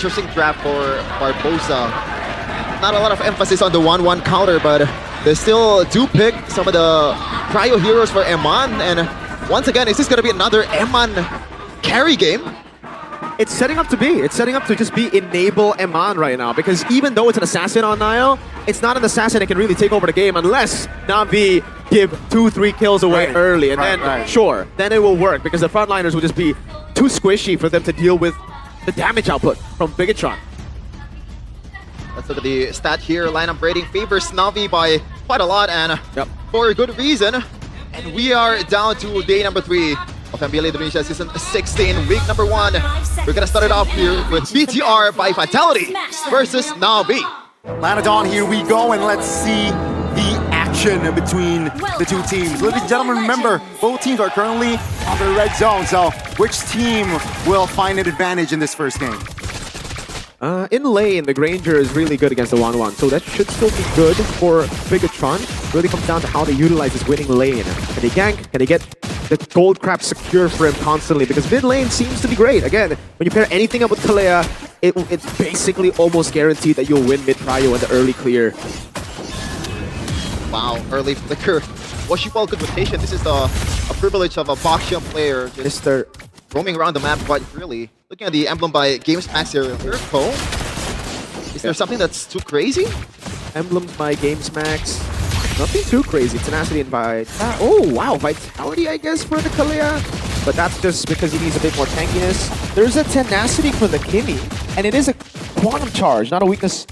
Interesting draft for Barbosa. Not a lot of emphasis on the 1-1 counter, but they still do pick some of the cryo heroes for Eman. And once again, is this going to be another Eman carry game? It's setting up to be. It's setting up to just be enable Eman right now, because even though it's an assassin on Nile, it's not an assassin that can really take over the game unless NAVI give 2-3 kills away early, and then sure, then it will work, because the frontliners will just be too squishy for them to deal with the damage output from Bigatron. Let's look at the stat here. Lineup rating favors Navi by quite a lot, and for a good reason. And we are down to day number 3 of MPL Indonesia Season 16, week number 1. We're gonna start it off here with BTR by Fatality versus Navi. Lanadon, here we go, and let's see the action between the two teams. Ladies and gentlemen, remember, both teams are currently on the red zone, so which team will find an advantage in this first game? In lane, the Granger is really good against the 1-1, so that should still be good for Bigatron. Really comes down to how they utilize this winning lane. Can they gank? Can they get the gold crab secure for him constantly? Because mid lane seems to be great. Again, when you pair anything up with Kalea, it's basically almost guaranteed that you'll win mid prio in the early clear. Wow, early flicker. Washiball good rotation. This is a privilege of a Baksha player. Just roaming around the map quite freely. Looking at the emblem by GamesMax here, Miracle. Is there something that's too crazy? Emblems by GamesMax. Nothing too crazy. Tenacity and oh wow, Vitality I guess for the Kalea. But that's just because he needs a bit more tankiness. There's a Tenacity for the Kimmy, and it is a Quantum Charge, not a weakness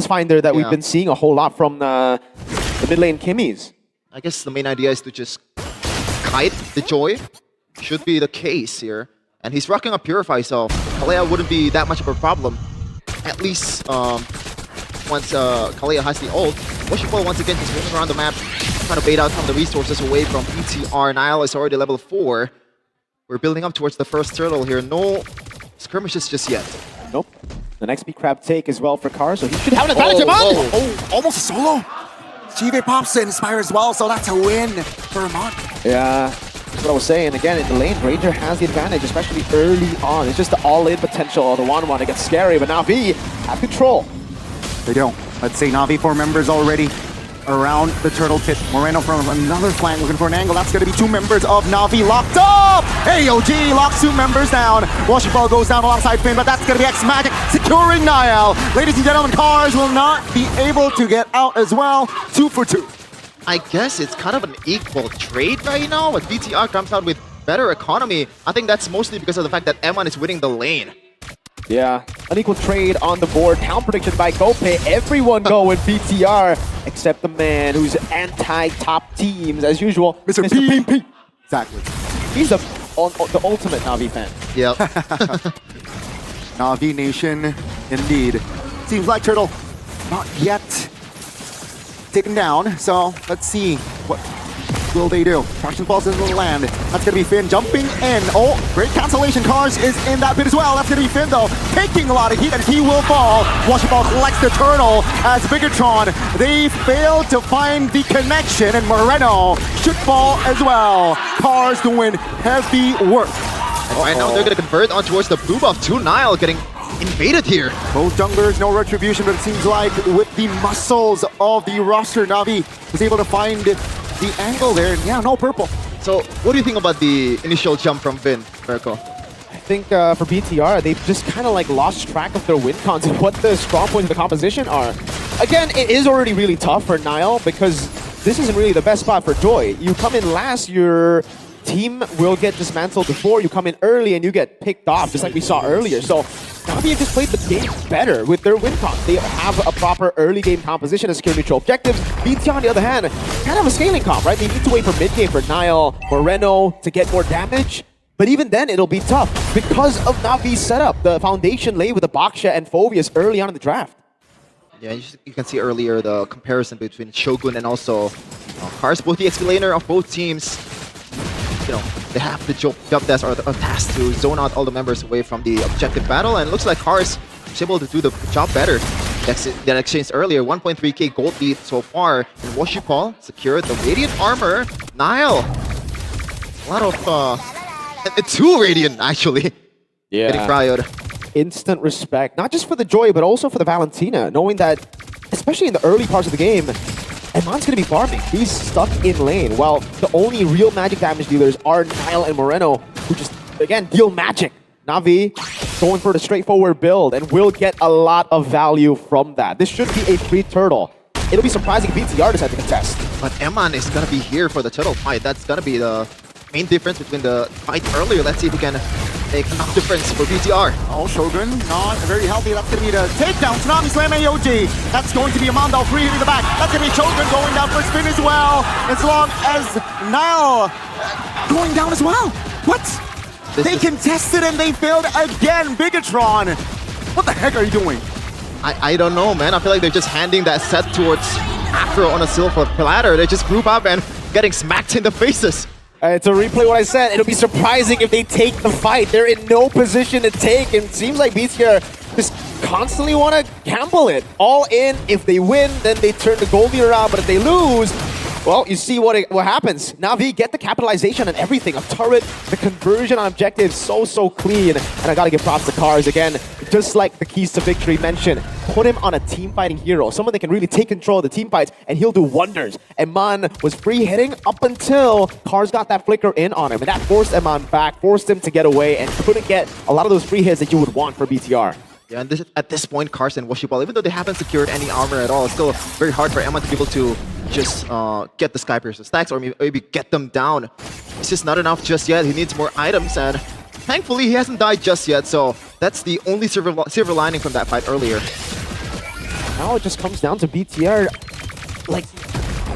finder that we've been seeing a whole lot from the mid lane Kimmies. I guess the main idea is to just kite the Joy. Should be the case here. And he's rocking a Purify, so Kalea wouldn't be that much of a problem. At least once Kalea has the ult. Washiball once again just moving around the map, trying to bait out some of the resources away from BTR. Nile is already level 4. We're building up towards the first turtle here. No skirmishes just yet. Nope. The next big crab take as well for Car, so he should have an advantage. Oh, almost a solo. GV pops in, Inspire as well, so that's a win for Amon. Yeah. That's what I was saying. Again, in the lane, Ranger has the advantage, especially early on. It's just the all-in potential of the 1-1. It gets scary, but Navi have control. They don't. Let's say Navi 4 members already around the turtle pit. Moreno from another flank looking for an angle. That's going to be 2 members of Navi locked up. AOG locks 2 members down. Washiball goes down alongside Finn, but that's going to be X-Magic securing Nile. Ladies and gentlemen, Cars will not be able to get out as well. 2 for 2. I guess it's kind of an equal trade right now, but BTR comes out with better economy. I think that's mostly because of the fact that Eman is winning the lane. Yeah, unequal trade on the board. Town prediction by Gope. Everyone go with BTR, except the man who's anti-top teams, as usual. Mr. P. Exactly. He's the ultimate Navi fan. Yep. Navi Nation, indeed. Seems like Turtle not yet taken down, so let's see what will they do. Martian Pulse is in the land. That's gonna be Finn jumping in. Oh, great cancellation. Cars is in that bit as well. That's gonna be Finn though, taking a lot of heat, and he will fall. Washiball collects the turtle as Bigatron. They failed to find the connection, and Moreno should fall as well. Cars to win heavy work. And right now they're gonna convert on towards the blue buff. 2 Nile getting invaded here. Both junglers, no retribution, but it seems like with the muscles of the roster, Navi was able to find the angle there. And yeah, no purple. So what do you think about the initial jump from Vin, Mirko? I think for BTR, they've just kind of like lost track of their win cons and what the strong points of the composition are. Again, it is already really tough for Nile because this isn't really the best spot for Joy. You come in last, your team will get dismantled before you come in early and you get picked off, just like we saw earlier. So Navi have just played the game better with their win con. They have a proper early game composition and secure neutral objectives. BTR, on the other hand, kind of a scaling comp, right? They need to wait for mid game for Nile, Moreno to get more damage. But even then, it'll be tough because of Navi's setup. The foundation lay with the Baksha and Phoveus early on in the draft. Yeah, you can see earlier the comparison between Shogun and also Cars, both the XP laner of both teams. You know, they have the job desk or the task to zone out all the members away from the objective battle, and it looks like Cars is able to do the job better. That exchange earlier, 1.3k gold lead so far, and Washiball secured the Radiant Armor. Nile, a lot of 2 Radiant actually. Yeah. Getting cryoed. instant respect, not just for the Joy, but also for the Valentina, knowing that, especially in the early parts of the game, Eman's going to be farming. He's stuck in lane, while the only real magic damage dealers are Nile and Moreno, who just, again, deal magic. Navi going for the straightforward build and will get a lot of value from that. This should be a free turtle. It'll be surprising if BTR decide to contest. But Eman is going to be here for the turtle fight. That's going to be the main difference between the fight earlier. Let's see if we can make enough difference for BTR. Oh, Shogun, not very healthy. That's going to be the takedown. Tsunami Slam AOG. That's going to be Amando free hitting the back. That's going to be Shogun going down for a spin as well. As long as Nile going down as well. What? They contested and they failed again. Bigatron. What the heck are you doing? I don't know, man. I feel like they're just handing that set towards Afro on a silver platter. They just group up and getting smacked in the faces. To replay what I said, it'll be surprising if they take the fight. They're in no position to take, and it seems like BTR just constantly want to gamble it. All in. If they win, then they turn the Goldie around, but if they lose, well, you see what happens. NAVI get the capitalization on everything. A turret, the conversion on objectives, so clean. And I gotta give props to Cars again. Just like the keys to victory mentioned, put him on a team fighting hero. Someone that can really take control of the team fights, and he'll do wonders. Eman was free hitting up until Cars got that flicker in on him. And that forced Eman back, forced him to get away, and couldn't get a lot of those free hits that you would want for BTR. Yeah, and at this point, Cars and Washiball, even though they haven't secured any armor at all, it's still very hard for Eman to be able to just get the Skypiercer stacks or maybe get them down. It's just not enough just yet. He needs more items, and thankfully he hasn't died just yet, so that's the only silver lining from that fight earlier. Now it just comes down to BTR, like,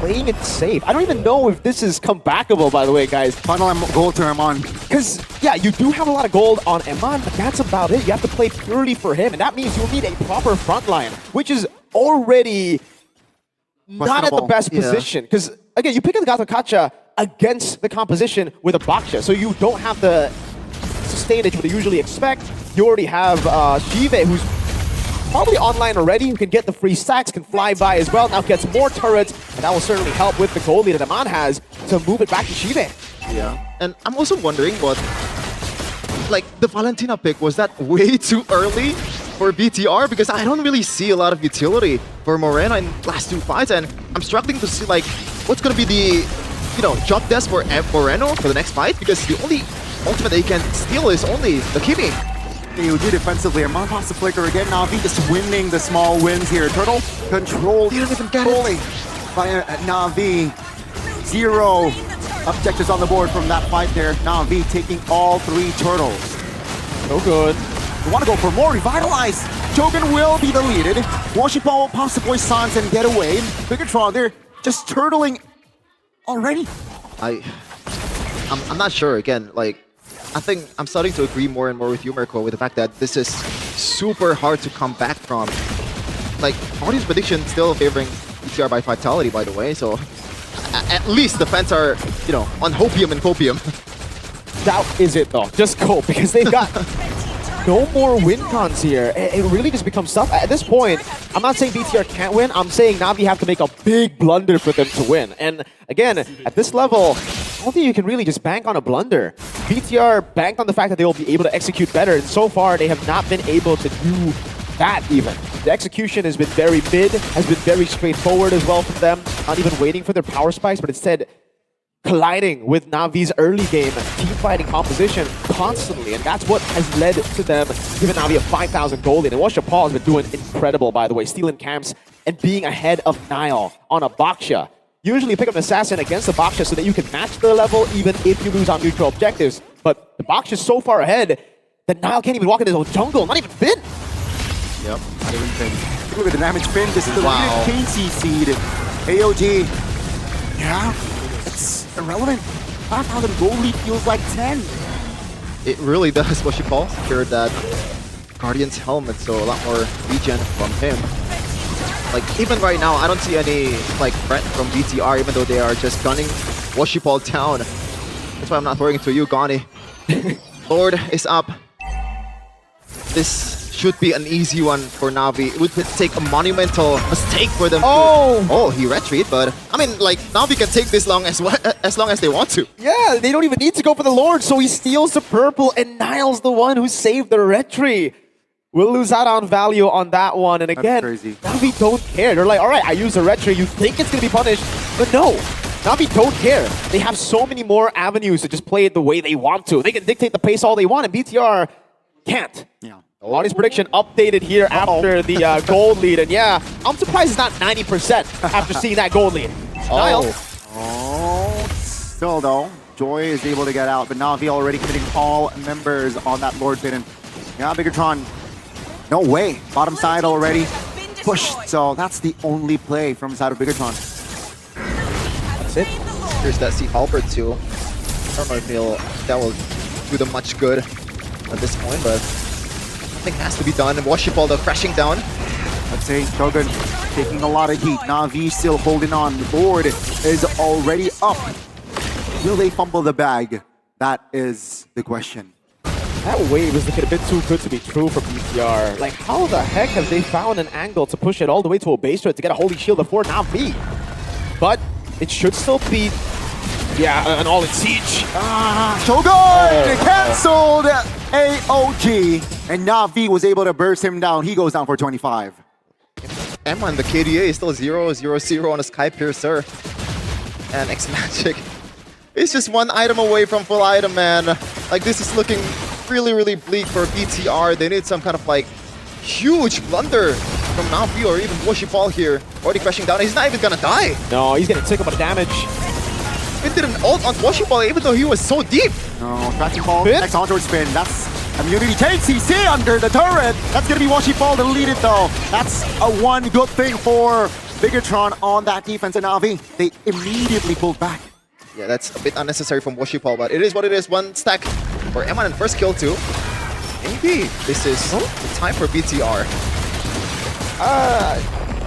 playing it safe. I don't even know if this is comebackable, by the way, guys. Final gold to Eman. Because, yeah, you do have a lot of gold on Eman, but that's about it. You have to play purely for him, and that means you'll need a proper front line, which is already not at the best position. Because, again, you pick up the Gato Kacha against the composition with a Baksha, so you don't have the sustain that you would usually expect. You already have Shive, who's probably online already, who can get the free stacks, can fly by as well, now gets more turrets, and that will certainly help with the goal lead that Eman has to move it back to Shive. Yeah, and I'm also wondering what, like, the Valentina pick, was that way too early for BTR? Because I don't really see a lot of utility for Moreno in last two fights, and I'm struggling to see, like, what's going to be the, you know, job desk for Moreno for the next fight, because the only ultimate that he can steal is only the Kimi. AOG defensively. Eman pops the flicker again. Navi just winning the small wins here. Turtle controlled. He didn't even get it. By Navi. 0 objectives on the board from that fight there. Navi taking all 3 turtles. So good. We want to go for more. Revitalize. Shogun will be deleted. Washipal will possibly Sans and get away. Bigatron, they're just turtling already. I'm not sure. Again, like, I think I'm starting to agree more and more with you, Mirko, with the fact that this is super hard to come back from. Like, audience prediction still favoring BTR by Vitality, by the way, so at least the fans are, you know, on hopium and copium. That is it, though. Just go, because they've got no more win cons here. It really just becomes tough. At this point, I'm not saying BTR can't win. I'm saying Navi have to make a big blunder for them to win. And again, at this level, I don't think you can really just bank on a blunder. BTR banked on the fact that they will be able to execute better, and so far they have not been able to do that even. The execution has been very mid, has been very straightforward as well for them, not even waiting for their power spikes, but instead colliding with Navi's early game team fighting composition constantly, and that's what has led to them giving Navi a 5,000 gold lead. And Washa Paul has been doing incredible, by the way, stealing camps and being ahead of Nile on a Baksha. Usually you pick up an assassin against the Baksha so that you can match the level even if you lose on mutual objectives. But the Baksha is so far ahead that Nile can't even walk into his own jungle, not even Finn. Yep, not even Finn. Look at the damage Finn, this is the Wow. KC seed. AOG, yeah, it's irrelevant. 5,000 gold lead feels like 10. It really does. What you call secured that Guardian's helmet, so a lot more regen from him. Like, even right now, I don't see any, like, threat from BTR, even though they are just gunning Washipal down. That's why I'm not throwing it to you, Gani. Lord is up. This should be an easy one for Navi. It would take a monumental mistake for them to... Oh, he retreat, but... I mean, like, Navi can take this long as long as they want to. Yeah, they don't even need to go for the Lord, so he steals the purple, and Nile's the one who saved the retreat. will lose out on value on that one. And again, crazy. Navi don't care. They're like, all right, I use a retro. You think it's going to be punished, but no. Navi don't care. They have so many more avenues to just play it the way they want to. They can dictate the pace all they want, and BTR can't. Yeah. Audience prediction updated here after the gold lead. And yeah, I'm surprised it's not 90% after seeing that gold lead. Niall. Oh, still though, Joy is able to get out, but Navi already committing all members on that Lord Bidden. Yeah, Bigatron, no way. Bottom side already pushed, so that's the only play from the side of Bigatron. That's it. There's that C Halberd too. I don't know if that will do them much good at this point, but something has to be done. And Worship Ball, though, crashing down. Let's say Shogun taking a lot of heat. Navi still holding on. The board is already up. Will they fumble the bag? That is the question. That wave is looking a bit too good to be true for BTR. Like, how the heck have they found an angle to push it all the way to a base turret to get a Holy Shield before Navi? But it should still be, yeah, an all-in siege. Shogun canceled AOG, and Navi was able to burst him down. He goes down for 25. Emma, the KDA is still 0-0-0 on a Sky Piercer. And X-Magic is just one item away from full item, man. Like, this is looking really, really bleak for BTR. They need some kind of, like, huge blunder from Navi or even Worship Ball here. Already crashing down. He's not even gonna die. No, he's gonna take a bit of damage. It did an ult on Worship Ball even though he was so deep. No, tracking ball, next onward spin. That's immunity takes CC under the turret. That's gonna be Worship Ball to lead it though. That's a one good thing for Bigatron on that defense, and Navi, they immediately pulled back. Yeah, that's a bit unnecessary from Worship Ball, but it is what it is. One stack for Emma and first kill too. Maybe this is the time for BTR.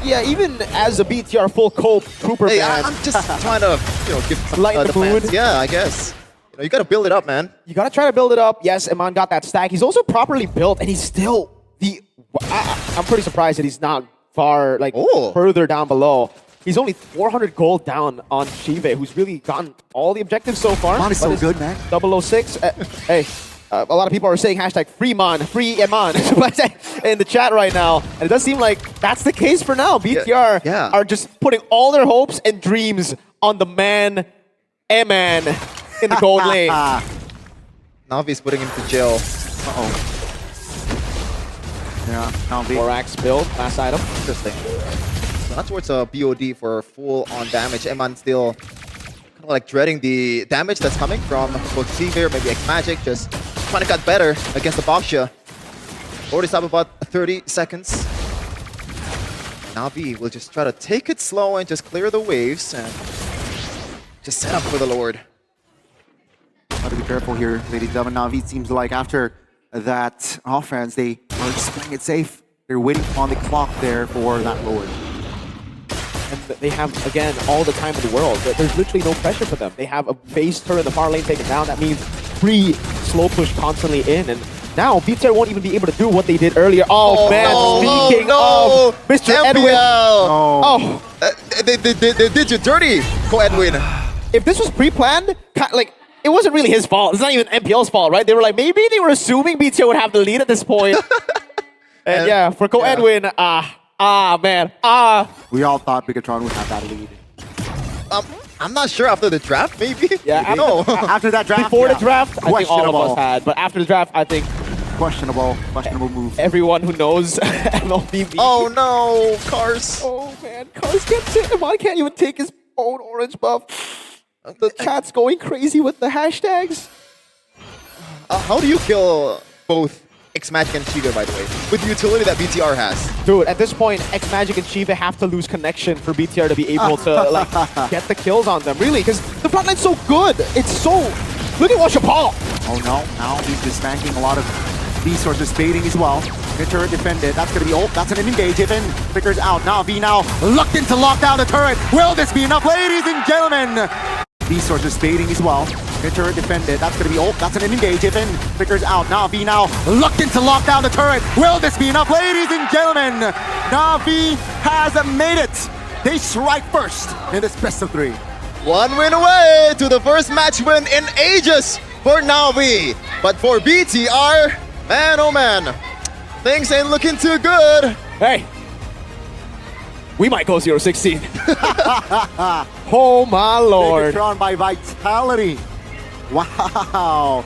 Yeah, even as a BTR full cold trooper Hey, man, I'm just trying to, give Lighten the mood. fans. Yeah, I guess. You gotta build it up, man. you gotta try to build it up. Yes, Iman got that stack. He's also properly built, and he's still I'm pretty surprised that he's not far, like, further down below. He's only 400 gold down on Shive, who's really gotten all the objectives so far. Iman is so good, man. 006. Hey, a lot of people are saying hashtag free Mon, free Iman in the chat right now. And it does seem like that's the case for now. BTR are just putting all their hopes and dreams on the man, A-Man, in the gold lane. Navi's putting him to jail. Uh-oh. Yeah, Navi. Borax build, last item. Interesting. So not towards a BOD for full on damage. Eman still kind of like dreading the damage that's coming from both Seaver, maybe X-Magic, just trying to cut better against the Boxia. Already stop about 30 seconds. Navi will just try to take it slow and just clear the waves and just set up for the Lord. Gotta be careful here, ladies and gentlemen. Navi seems like after that offense, they are just playing it safe. They're waiting on the clock there for that Lord. And they have, again, all the time in the world. There's literally no pressure for them. They have a base turret in the far lane taken down. That means free slow push constantly in. And now BTR won't even be able to do what they did earlier. Oh man, speaking of Mr. MPL. Edwin. Oh. They did you dirty, Co-Edwin. If this was pre-planned, like, it wasn't really his fault. It's not even MPL's fault, right? They were like, maybe they were assuming BTR would have the lead at this point. And yeah, for Co-Edwin, man. We all thought Bigatron would have that lead. I'm not sure after the draft, maybe? Yeah, no. After that draft? Before the draft, I think all of Questionable. us had. But after the draft, I think Questionable move. everyone who knows MLBB. Oh no, Cars. Oh man, Cars can't even take his own orange buff. The chat's going crazy with the hashtags. How do you kill both X-Magic and Shiva, by the way, with the utility that BTR has? Dude, at this point, X-Magic and Shiva have to lose connection for BTR to be able to like get the kills on them. Really, because the front line's so good. It's so... Look at Worship Ball. Oh no, now he's just banking a lot of resources, baiting as well. The turret defended. That's going to be... that's an engage. Even figures out. Navi now locked into lock down the turret. Will this be enough, ladies and gentlemen? Resources baiting as well. The turret defended. That's going to be... that's an engage. Even figures out. Navi now locked into lock down the turret. Will this be enough, ladies and gentlemen? Navi has made it. They strike first in this best of 3. One win away to the first match win in ages for Navi. But for BTR, man, oh man, Things ain't looking too good. Hey, we might go 0-16. Oh my lord. Drawn by Vitality. Wow.